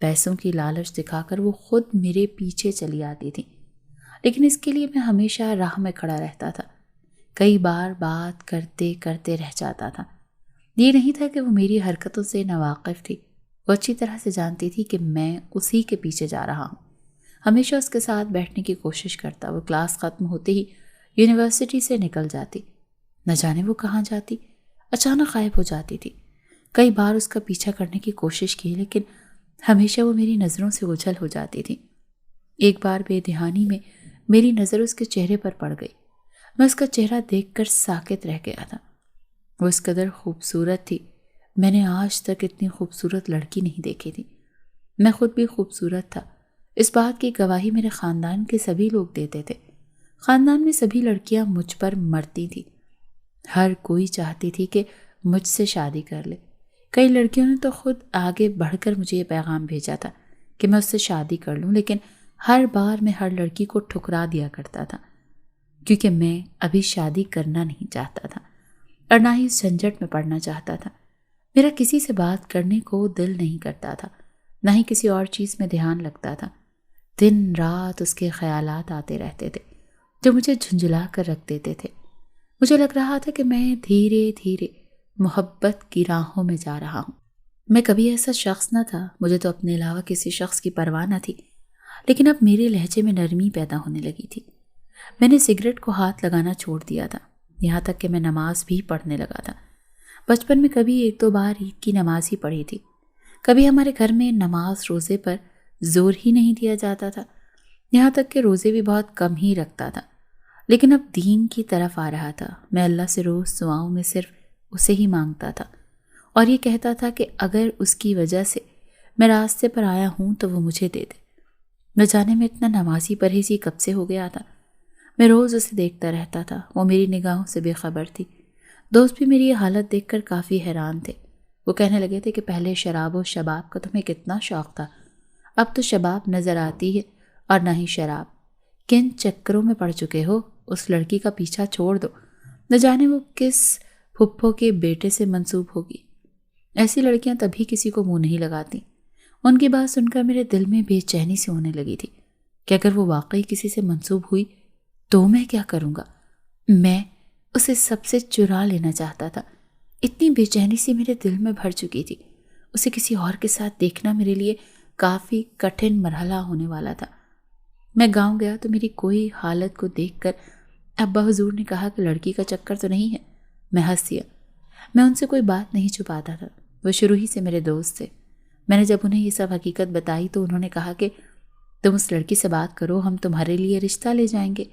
پیسوں کی لالچ دکھا کر وہ خود میرے پیچھے چلی آتی تھی، لیکن اس کے لیے میں ہمیشہ راہ میں کھڑا رہتا تھا۔ کئی بار بات کرتے کرتے رہ جاتا تھا۔ یہ نہیں تھا کہ وہ میری حرکتوں سے ناواقف تھی، وہ اچھی طرح سے جانتی تھی کہ میں اسی کے پیچھے جا رہا ہوں۔ ہمیشہ اس کے ساتھ بیٹھنے کی کوشش کرتا۔ وہ کلاس ختم ہوتے ہی یونیورسٹی سے نکل جاتی، نہ جانے وہ کہاں جاتی، اچانک غائب ہو جاتی تھی۔ کئی بار اس کا پیچھا کرنے کی کوشش کی، لیکن ہمیشہ وہ میری نظروں سے اوجھل ہو جاتی تھی۔ ایک بار بے دھیانی میں میری نظر اس کے چہرے پر پڑ گئی۔ میں اس کا چہرہ دیکھ کر ساکت رہ گیا تھا۔ وہ اس قدر خوبصورت تھی، میں نے آج تک اتنی خوبصورت لڑکی نہیں دیکھی تھی۔ میں خود بھی خوبصورت تھا، اس بات کی گواہی میرے خاندان کے سبھی لوگ دیتے تھے۔ خاندان میں سبھی لڑکیاں مجھ پر مرتی تھیں، ہر کوئی چاہتی تھی کہ مجھ سے شادی کر لے۔ کئی لڑکیوں نے تو خود آگے بڑھ کر مجھے یہ پیغام بھیجا تھا کہ میں اس سے شادی کر لوں، لیکن ہر بار میں ہر لڑکی کو ٹھکرا دیا کرتا تھا، کیونکہ میں ابھی شادی کرنا نہیں چاہتا تھا اور نہ ہی اس جھنجٹ میں پڑنا چاہتا تھا۔ میرا کسی سے بات کرنے کو دل نہیں کرتا تھا، نہ ہی کسی اور چیز میں دھیان لگتا تھا۔ دن رات اس کے خیالات آتے رہتے تھے جو مجھے جھنجھلا کر رکھ دیتے تھے۔ مجھے لگ رہا تھا کہ میں دھیرے دھیرے محبت کی راہوں میں جا رہا ہوں۔ میں کبھی ایسا شخص نہ تھا، مجھے تو اپنے علاوہ کسی شخص کی پرواہ نہ تھی، لیکن اب میرے لہجے میں نرمی پیدا ہونے لگی تھی۔ میں نے سگریٹ کو ہاتھ لگانا چھوڑ دیا تھا، یہاں تک کہ میں نماز بھی پڑھنے لگا تھا۔ بچپن میں کبھی 1-2 بار عید کی نماز ہی پڑھی تھی۔ کبھی ہمارے گھر میں نماز روزے پر زور ہی نہیں دیا جاتا تھا، یہاں تک کہ روزے بھی بہت کم ہی رکھتا تھا۔ لیکن اب دین کی طرف آ رہا تھا۔ میں اللہ سے روز دعاؤں میں صرف اسے ہی مانگتا تھا اور یہ کہتا تھا کہ اگر اس کی وجہ سے میں راستے پر آیا ہوں تو وہ مجھے دے دے۔ نہ جانے میں اتنا نمازی پرہیزی کب سے ہو گیا تھا۔ میں روز اسے دیکھتا رہتا تھا، وہ میری نگاہوں سے بے خبر تھی۔ دوست بھی میری یہ حالت دیکھ کر کافی حیران تھے۔ وہ کہنے لگے تھے کہ پہلے شراب و شباب کا تمہیں کتنا شوق تھا، اب تو شباب نظر آتی ہے اور نہ ہی شراب۔ کن چکروں میں پڑ چکے ہو، اس لڑکی کا پیچھا چھوڑ دو، نہ جانے وہ کس پھپھو کے بیٹے سے منسوب ہوگی۔ ایسی لڑکیاں تبھی کسی کو منہ نہیں لگاتی۔ ان کی بات سن کر میرے دل میں بے چینی سے ہونے لگی تھی کہ اگر وہ واقعی کسی سے منسوب ہوئی تو میں کیا کروں گا۔ میں اسے سب سے چرا لینا چاہتا تھا۔ اتنی بے چینی سی میرے دل میں بھر چکی تھی۔ اسے کسی اور کے ساتھ دیکھنا میرے لیے کافی کٹھن مرحلہ ہونے والا تھا۔ میں گاؤں گیا تو میری کوئی حالت کو دیکھ کر ابا حضور نے کہا کہ لڑکی کا چکر تو نہیں ہے۔ میں ہنس دیا۔ میں ان سے کوئی بات نہیں چھپاتا تھا، وہ شروع ہی سے میرے دوست تھے۔ میں نے جب انہیں یہ سب حقیقت بتائی تو انہوں نے کہا کہ تم اس لڑکی سے بات کرو، ہم تمہارے لیے رشتہ لے جائیں گے۔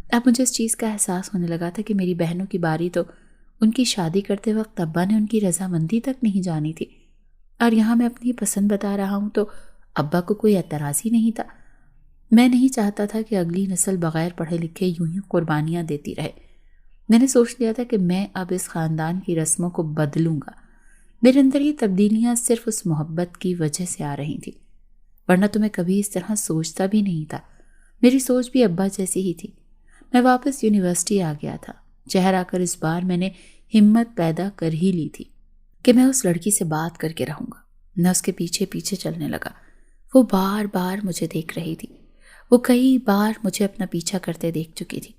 اب مجھے اس چیز کا احساس ہونے لگا تھا کہ میری بہنوں کی باری تو ان کی شادی کرتے وقت ابا نے ان کی رضامندی تک نہیں جانی تھی، اور یہاں میں اپنی پسند بتا رہا ہوں تو ابا کو کوئی اعتراض ہی نہیں تھا۔ میں نہیں چاہتا تھا کہ اگلی نسل بغیر پڑھے لکھے یوں ہی قربانیاں دیتی رہے۔ میں نے سوچ لیا تھا کہ میں اب اس خاندان کی رسموں کو بدلوں گا۔ میرے اندر یہ تبدیلیاں صرف اس محبت کی وجہ سے آ رہی تھیں۔ ورنہ تو میں کبھی اس طرح سوچتا بھی نہیں تھا۔ میری سوچ بھی ابا جیسی ہی تھی۔ میں واپس یونیورسٹی آ گیا تھا۔ شہر آ کر اس بار میں نے ہمت پیدا کر ہی لی تھی کہ میں اس لڑکی سے بات کر کے رہوں گا۔ میں اس کے پیچھے پیچھے چلنے لگا۔ وہ بار بار مجھے دیکھ رہی تھی۔ وہ کئی بار مجھے اپنا پیچھا کرتے دیکھ چکی تھی۔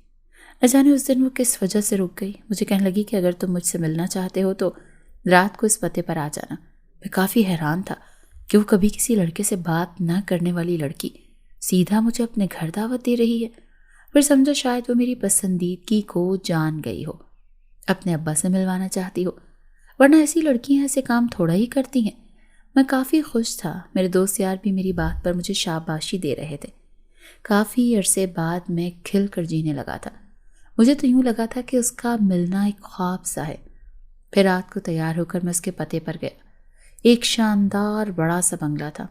نہ جانے اس دن وہ کس وجہ سے رک گئی۔ مجھے کہنے لگی کہ اگر تم مجھ سے ملنا چاہتے ہو تو رات کو اس پتے پر آ جانا۔ میں کافی حیران تھا کہ وہ کبھی کسی لڑکے سے بات نہ کرنے والی لڑکی سیدھا مجھے اپنے گھر دعوت دے رہی ہے۔ پھر سمجھا شاید وہ میری پسندیدگی کو جان گئی ہو، اپنے ابا سے ملوانا چاہتی ہو، ورنہ ایسی لڑکیاں ایسے کام تھوڑا ہی کرتی ہیں۔ میں کافی خوش تھا۔ میرے دوست یار بھی میری بات پر مجھے شاباشی دے رہے تھے۔ کافی عرصے بعد میں کھل کر جینے لگا تھا۔ مجھے تو یوں لگا تھا کہ اس کا ملنا ایک خواب سا ہے۔ پھر رات کو تیار ہو کر میں اس کے پتے پر گیا۔ ایک شاندار بڑا سا بنگلہ تھا۔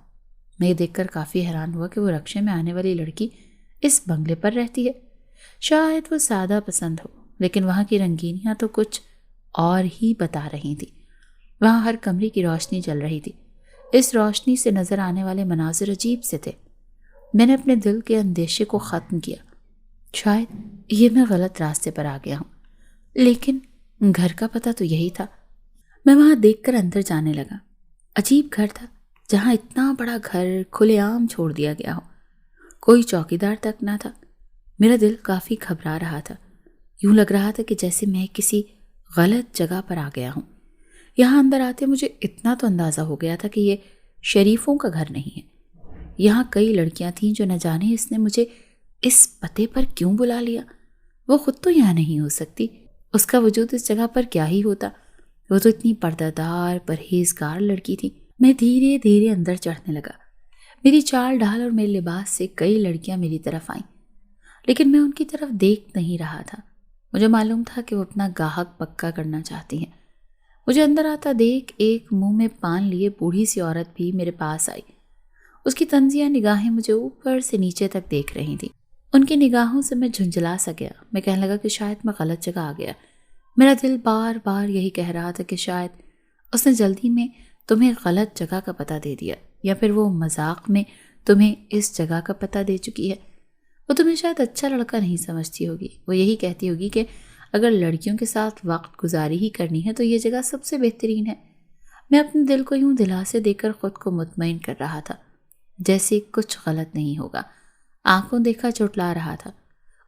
میں یہ دیکھ کر کافی حیران ہوا کہ وہ رکشے میں آنے والی لڑکی اس بنگلے پر رہتی ہے۔ شاید وہ سادہ پسند ہو، لیکن وہاں کی رنگینیاں تو کچھ اور ہی بتا رہی تھی۔ وہاں ہر کمرے کی روشنی جل رہی تھی۔ اس روشنی سے نظر آنے والے مناظر عجیب سے تھے۔ میں نے اپنے دل کے اندیشے کو ختم کیا۔ شاید یہ میں غلط راستے پر آ گیا ہوں، لیکن گھر کا پتہ تو یہی تھا۔ میں وہاں دیکھ کر اندر جانے لگا۔ عجیب گھر تھا، جہاں اتنا بڑا گھر کھلے عام چھوڑ دیا گیا ہو۔ کوئی چوکیدار تک نہ تھا۔ میرا دل کافی گھبرا رہا تھا۔ یوں لگ رہا تھا کہ جیسے میں کسی غلط جگہ پر آ گیا ہوں۔ یہاں اندر آتے مجھے اتنا تو اندازہ ہو گیا تھا کہ یہ شریفوں کا گھر نہیں ہے۔ یہاں کئی لڑکیاں تھیں جو نہ جانے اس نے مجھے اس پتے پر کیوں بلا لیا۔ وہ خود تو یہاں نہیں ہو سکتی۔ اس کا وجود اس جگہ پر کیا ہی ہوتا۔ وہ تو اتنی پردہ دار پرہیزگار لڑکی تھی۔ میں دھیرے دھیرے اندر چڑھنے لگا۔ میری چال ڈھال اور میرے لباس سے کئی لڑکیاں میری طرف آئیں، لیکن میں ان کی طرف دیکھ نہیں رہا تھا۔ مجھے معلوم تھا کہ وہ اپنا گاہک پکا کرنا چاہتی ہیں۔ مجھے اندر آتا دیکھ ایک منہ میں پان لیے بوڑھی سی عورت بھی میرے پاس آئی۔ اس کی طنزیہ نگاہیں مجھے اوپر سے نیچے تک دیکھ رہی تھیں۔ ان کی نگاہوں سے میں جھنجھلا سا گیا۔ میں کہنے لگا کہ شاید میں غلط جگہ آ گیا۔ میرا دل بار بار یہی کہہ رہا تھا کہ شاید اس نے جلدی میں تمہیں غلط جگہ کا پتہ دے دیا، یا پھر وہ مذاق میں تمہیں اس جگہ کا پتہ دے چکی ہے۔ وہ تمہیں شاید اچھا لڑکا نہیں سمجھتی ہوگی۔ وہ یہی کہتی ہوگی کہ اگر لڑکیوں کے ساتھ وقت گزاری ہی کرنی ہے تو یہ جگہ سب سے بہترین ہے۔ میں اپنے دل کو یوں دلاسے دے کر خود کو مطمئن کر رہا تھا، جیسے کچھ غلط نہیں ہوگا۔ آنکھوں دیکھا چٹلا رہا تھا۔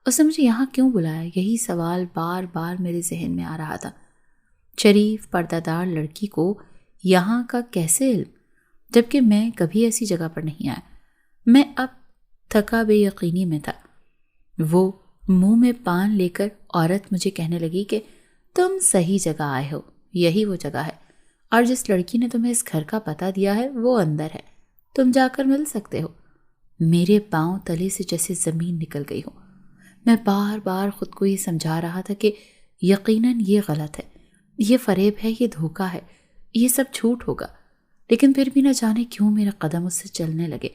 اس نے مجھے یہاں کیوں بلایا؟ یہی سوال بار بار میرے ذہن میں آ رہا تھا۔ شریف پردہ دار لڑکی کو یہاں کا کیسے علم، جبکہ میں کبھی ایسی جگہ پر نہیں آیا۔ میں اب تھکا بے یقینی میں تھا۔ وہ منہ میں پان لے کر عورت مجھے کہنے لگی کہ تم صحیح جگہ آئے ہو، یہی وہ جگہ ہے، اور جس لڑکی نے تمہیں اس گھر کا پتہ دیا ہے وہ اندر ہے، تم جا کر مل سکتے ہو۔ میرے پاؤں تلے سے جیسے زمین نکل گئی ہو۔ میں بار بار خود کو یہ سمجھا رہا تھا کہ یقیناً یہ غلط ہے، یہ فریب ہے، یہ دھوکہ ہے، یہ سب جھوٹ ہوگا، لیکن پھر بھی نہ جانے کیوں میرے قدم اس سے چلنے لگے۔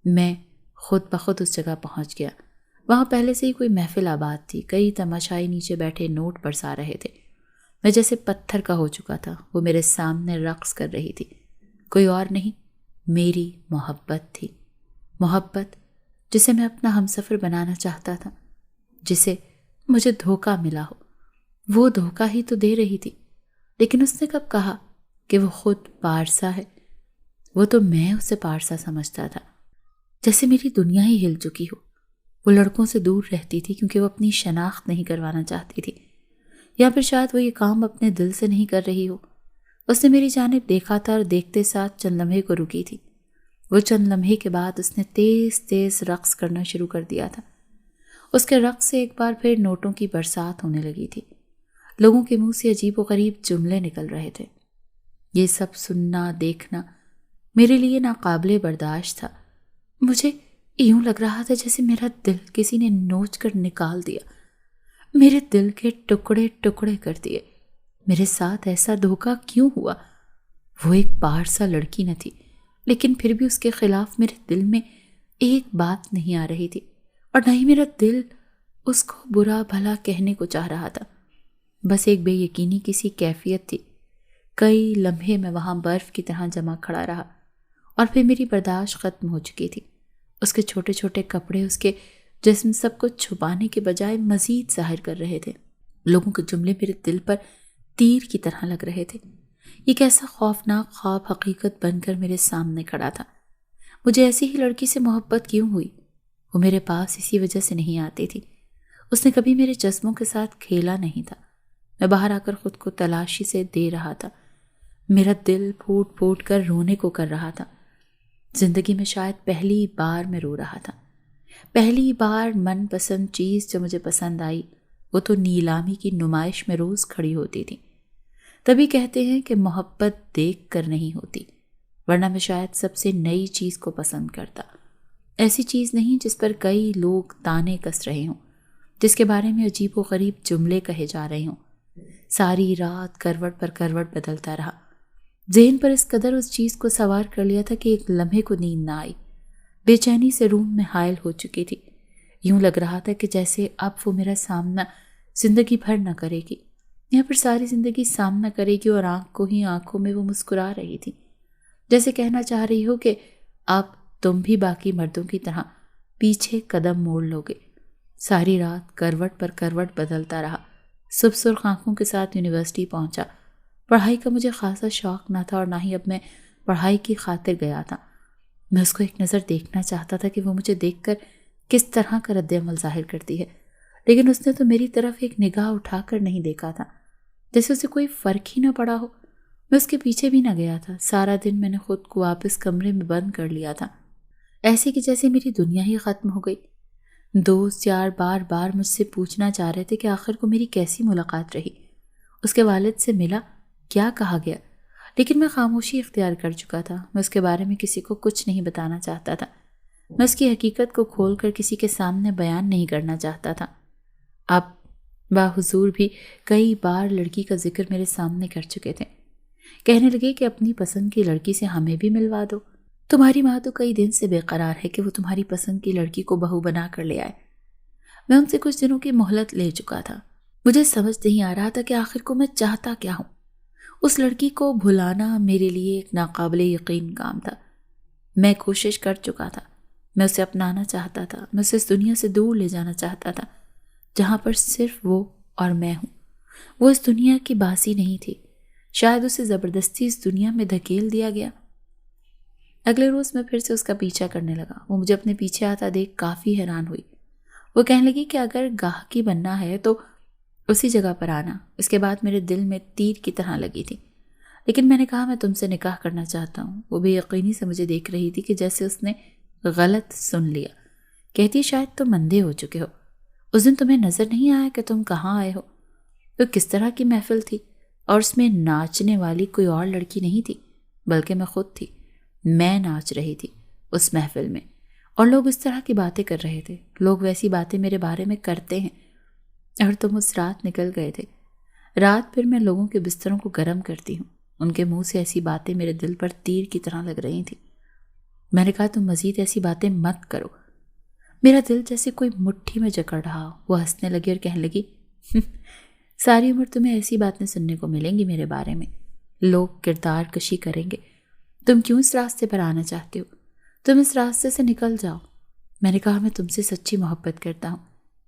میں خود بخود اس جگہ پہنچ گیا۔ وہاں پہلے سے ہی کوئی محفل آباد تھی۔ کئی تماشائی نیچے بیٹھے نوٹ برسا رہے تھے۔ میں جیسے پتھر کا ہو چکا تھا۔ وہ میرے سامنے رقص کر رہی تھی۔ کوئی اور نہیں، میری محبت تھی۔ محبت جسے میں اپنا ہمسفر بنانا چاہتا تھا، جسے مجھے دھوکہ ملا ہو۔ وہ دھوکہ ہی تو دے رہی تھی، لیکن اس نے کب کہا کہ وہ خود پارسا ہے؟ وہ تو میں اسے پارسا سمجھتا تھا، جیسے میری دنیا ہی ہل چکی ہو۔ وہ لڑکوں سے دور رہتی تھی کیونکہ وہ اپنی شناخت نہیں کروانا چاہتی تھی، یا پھر شاید وہ یہ کام اپنے دل سے نہیں کر رہی ہو۔ اس نے میری جانب دیکھا تھا اور دیکھتے ساتھ چند لمحے کو رکی تھی۔ وہ چند لمحے کے بعد اس نے تیز تیز رقص کرنا شروع کر دیا تھا۔ اس کے رقص سے ایک بار پھر نوٹوں کی برسات ہونے لگی تھی۔ لوگوں کے منہ سے عجیب و غریب جملے نکل رہے تھے۔ یہ سب سننا دیکھنا میرے لیے ناقابل برداشت تھا۔ مجھے یوں لگ رہا تھا جیسے میرا دل کسی نے نوچ کر نکال دیا، میرے دل کے ٹکڑے ٹکڑے کر دیے۔ میرے ساتھ ایسا دھوکہ کیوں ہوا؟ وہ ایک پارسا لڑکی نہ تھی، لیکن پھر بھی اس کے خلاف میرے دل میں ایک بات نہیں آ رہی تھی، اور نہ ہی میرا دل اس کو برا بھلا کہنے کو چاہ رہا تھا۔ بس ایک بے یقینی کی سی کیفیت تھی۔ کئی لمحے میں وہاں برف کی طرح جمع کھڑا رہا، اور پھر میری برداشت ختم ہو چکی تھی۔ اس کے چھوٹے چھوٹے کپڑے اس کے جسم سب کو چھپانے کے بجائے مزید ظاہر کر رہے تھے۔ لوگوں کے جملے میرے دل پر تیر کی طرح لگ رہے تھے۔ یہ کیسا خوفناک خواب حقیقت بن کر میرے سامنے کھڑا تھا۔ مجھے ایسی ہی لڑکی سے محبت کیوں ہوئی؟ وہ میرے پاس اسی وجہ سے نہیں آتی تھی۔ اس نے کبھی میرے جذبوں کے ساتھ کھیلا نہیں تھا۔ میں باہر آ کر خود کو تلاشی سے دے رہا تھا۔ میرا دل پھوٹ پھوٹ کر رونے کو کر رہا تھا۔ زندگی میں شاید پہلی بار میں رو رہا تھا۔ پہلی بار من پسند چیز جو مجھے پسند آئی وہ تو نیلامی کی نمائش میں روز کھڑی ہوتی تھی۔ تبھی کہتے ہیں کہ محبت دیکھ کر نہیں ہوتی، ورنہ میں شاید سب سے نئی چیز کو پسند کرتا۔ ایسی چیز نہیں جس پر کئی لوگ تانے کس رہے ہوں، جس کے بارے میں عجیب و غریب جملے کہے جا رہے ہوں۔ ساری رات کروٹ پر کروٹ بدلتا رہا۔ ذہن پر اس قدر اس چیز کو سوار کر لیا تھا کہ ایک لمحے کو نیند نہ آئی۔ بے چینی سے روم میں حائل ہو چکی تھی۔ یوں لگ رہا تھا کہ جیسے اب وہ میرا سامنا زندگی بھر نہ کرے گی، یا پھر ساری زندگی سامنا کرے گی اور آنکھ کو ہی آنکھوں میں وہ مسکرا رہی تھی، جیسے کہنا چاہ رہی ہو کہ اب تم بھی باقی مردوں کی طرح پیچھے قدم موڑ لو گے۔ ساری رات کروٹ پر کروٹ بدلتا رہا۔ صبح سرخ آنکھوں کے ساتھ یونیورسٹی پہنچا۔ پڑھائی کا مجھے خاصا شوق نہ تھا اور نہ ہی اب میں پڑھائی کی خاطر گیا تھا۔ میں اس کو ایک نظر دیکھنا چاہتا تھا کہ وہ مجھے دیکھ کر کس طرح کا رد عمل ظاہر کرتی ہے، لیکن اس نے تو میری طرف ایک نگاہ اٹھا کر نہیں دیکھا تھا، جیسے اسے کوئی فرق ہی نہ پڑا ہو۔ میں اس کے پیچھے بھی نہ گیا تھا۔ سارا دن میں نے خود کو واپس کمرے میں بند کر لیا تھا، ایسے کہ جیسے میری دنیا ہی ختم ہو گئی۔ دوست یار بار بار مجھ سے پوچھنا چاہ رہے تھے کہ آخر کو میری کیسی ملاقات رہی، اس کے والد سے ملا، کیا کہا گیا، لیکن میں خاموشی اختیار کر چکا تھا۔ میں اس کے بارے میں کسی کو کچھ نہیں بتانا چاہتا تھا۔ میں اس کی حقیقت کو کھول کر کسی کے سامنے بیان نہیں کرنا چاہتا تھا۔ اب باحضور بھی کئی بار لڑکی کا ذکر میرے سامنے کر چکے تھے۔ کہنے لگے کہ اپنی پسند کی لڑکی سے ہمیں بھی ملوا دو۔ تمہاری ماں تو کئی دن سے بے قرار ہے کہ وہ تمہاری پسند کی لڑکی کو بہو بنا کر لے آئے۔ میں ان سے کچھ دنوں کی مہلت لے چکا تھا۔ مجھے سمجھ نہیں آ رہا تھا کہ آخر کو میں چاہتا کیا ہوں۔ اس لڑکی کو بھلانا میرے لیے ایک ناقابل یقین کام تھا۔ میں کوشش کر چکا تھا۔ میں اسے اپنانا چاہتا تھا۔ میں اسے اس دنیا سے دور لے جانا چاہتا تھا جہاں پر صرف وہ اور میں ہوں۔ وہ اس دنیا کی باسی نہیں تھی۔ شاید اسے زبردستی اس دنیا میں دھکیل دیا گیا۔ اگلے روز میں پھر سے اس کا پیچھا کرنے لگا۔ وہ مجھے اپنے پیچھے آتا دیکھ کافی حیران ہوئی۔ وہ کہنے لگی کہ اگر گاہکی بننا ہے تو اسی جگہ پر آنا۔ اس کے بعد میرے دل میں تیر کی طرح لگی تھی، لیکن میں نے کہا میں تم سے نکاح کرنا چاہتا ہوں۔ وہ بے یقینی سے مجھے دیکھ رہی تھی کہ جیسے اس نے غلط سن لیا۔ کہتی شاید تم اندھے ہو چکے ہو، اس دن تمہیں نظر نہیں آیا کہ تم کہاں آئے ہو؟ تو کس طرح کی محفل تھی، اور اس میں ناچنے والی کوئی اور لڑکی نہیں تھی بلکہ میں خود تھی۔ میں ناچ رہی تھی اس محفل میں، اور لوگ اس طرح کی باتیں کر رہے تھے۔ لوگ ویسی باتیں میرے بارے میں کرتے ہیں، اور تم اس رات نکل گئے تھے۔ رات پھر میں لوگوں کے بستروں کو گرم کرتی ہوں۔ ان کے منہ سے ایسی باتیں میرے دل پر تیر کی طرح لگ رہی تھیں۔ میں نے کہا تم مزید ایسی باتیں مت کرو۔ میرا دل جیسے کوئی مٹھی میں جکڑ رہا۔ وہ ہنسنے لگی اور کہنے لگی ساری عمر تمہیں ایسی باتیں سننے کو ملیں گی میرے بارے میں۔ لوگ کردار کشی کریں گے۔ تم کیوں اس راستے پر آنا چاہتے ہو؟ تم اس راستے سے نکل جاؤ۔ میں نے کہا میں تم سے سچی محبت کرتا ہوں۔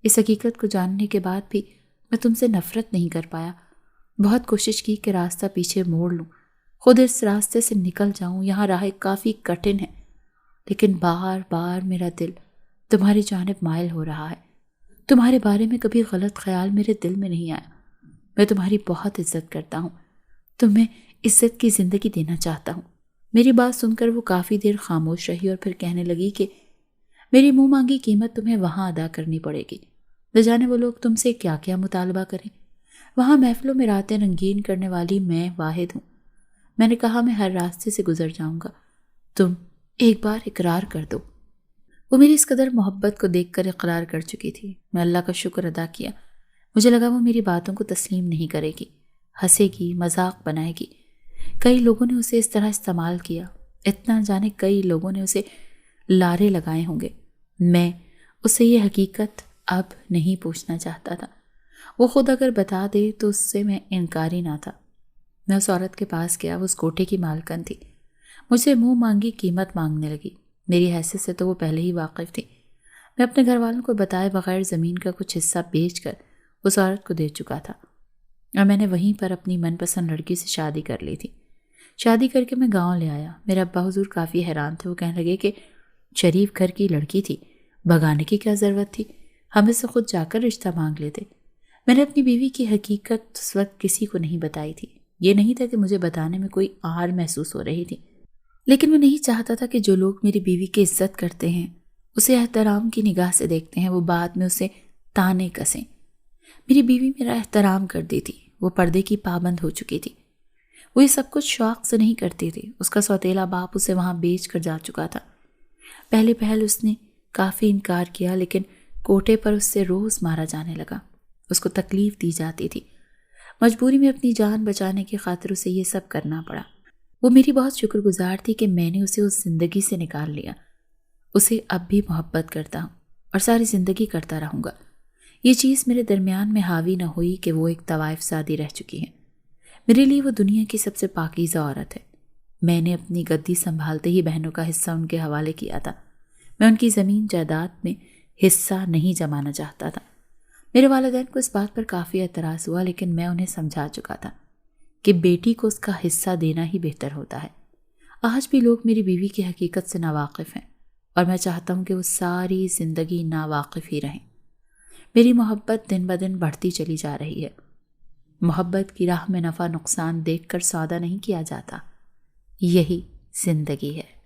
اس حقیقت کو جاننے کے بعد بھی میں تم سے نفرت نہیں کر پایا۔ بہت کوشش کی کہ راستہ پیچھے موڑ لوں، خود اس راستے سے نکل جاؤں۔ یہاں راہ کافی کٹھن ہے، لیکن بار بار میرا دل تمہاری جانب مائل ہو رہا ہے۔ تمہارے بارے میں کبھی غلط خیال میرے دل میں نہیں آیا۔ میں تمہاری بہت عزت کرتا ہوں، تمہیں عزت کی زندگی دینا چاہتا ہوں۔ میری بات سن کر وہ کافی دیر خاموش رہی اور پھر کہنے لگی کہ میری منہ مانگی قیمت تمہیں وہاں ادا کرنی پڑے گی۔ نہ جانے وہ لوگ تم سے کیا کیا مطالبہ کریں۔ وہاں محفلوں میں راتیں رنگین کرنے والی میں واحد ہوں۔ میں نے کہا میں ہر راستے سے گزر جاؤں گا، تم ایک بار اقرار کر دو۔ وہ میری اس قدر محبت کو دیکھ کر اقرار کر چکی تھی۔ میں اللہ کا شکر ادا کیا۔ مجھے لگا وہ میری باتوں کو تسلیم نہیں کرے گی، ہنسے گی، مذاق بنائے گی۔ کئی لوگوں نے اسے اس طرح استعمال کیا، اتنا جانے کئی لوگوں نے اسے لارے لگائے ہوں گے۔ میں اسے یہ حقیقت اب نہیں پوچھنا چاہتا تھا۔ وہ خود اگر بتا دے تو اس سے میں انکاری نہ تھا۔ میں اس عورت کے پاس گیا۔ وہ اس کوٹھے کی مالکن تھی۔ مجھ سے منہ مانگی قیمت مانگنے لگی۔ میری حیثیت سے تو وہ پہلے ہی واقف تھی۔ میں اپنے گھر والوں کو بتائے بغیر زمین کا کچھ حصہ بیچ کر اس عورت کو دے چکا تھا، اور میں نے وہیں پر اپنی من پسند لڑکی سے شادی کر لی تھی۔ شادی کر کے میں گاؤں لے آیا۔ میرے ابا حضور کافی حیران تھے۔ وہ کہنے لگے کہ شریف گھر کی لڑکی تھی، بھگانے کی کیا ضرورت تھی، ہم اس سے خود جا کر رشتہ مانگ لیتے۔ میں نے اپنی بیوی کی حقیقت اس وقت کسی کو نہیں بتائی تھی۔ یہ نہیں تھا کہ مجھے بتانے میں کوئی آر محسوس ہو رہی تھی، لیکن میں نہیں چاہتا تھا کہ جو لوگ میری بیوی کی عزت کرتے ہیں، اسے احترام کی نگاہ سے دیکھتے ہیں، وہ بعد میں اسے تانے کسیں۔ میری بیوی میرا احترام کرتی تھی، وہ پردے کی پابند ہو چکی تھی۔ وہ یہ سب کچھ شوق سے نہیں کرتی تھی۔ اس کا سوتیلا باپ اسے وہاں بیچ کر جا چکا تھا۔ پہلے پہل اس نے کافی انکار کیا، لیکن کوٹے پر اس سے روز مارا جانے لگا۔ اس کو تکلیف دی جاتی تھی۔ مجبوری میں اپنی جان بچانے کی خاطر اسے یہ سب کرنا پڑا۔ وہ میری بہت شکر گزار تھی کہ میں نے اسے اس زندگی سے نکال لیا۔ اسے اب بھی محبت کرتا ہوں اور ساری زندگی کرتا رہوں گا۔ یہ چیز میرے درمیان میں حاوی نہ ہوئی کہ وہ ایک طوائف زادی رہ چکی ہے۔ میرے لیے وہ دنیا کی سب سے پاکیزہ عورت ہے۔ میں نے اپنی گدی سنبھالتے ہی بہنوں کا حصہ ان کے حوالے کیا تھا۔ میں ان کی زمین جائیداد میں حصہ نہیں جمانا چاہتا تھا۔ میرے والدین کو اس بات پر کافی اعتراض ہوا، لیکن میں انہیں سمجھا چکا تھا کہ بیٹی کو اس کا حصہ دینا ہی بہتر ہوتا ہے۔ آج بھی لوگ میری بیوی کی حقیقت سے ناواقف ہیں، اور میں چاہتا ہوں کہ وہ ساری زندگی ناواقف ہی رہیں۔ میری محبت دن بدن بڑھتی چلی جا رہی ہے۔ محبت کی راہ میں نفع نقصان دیکھ کر سودا نہیں کیا جاتا، یہی زندگی ہے۔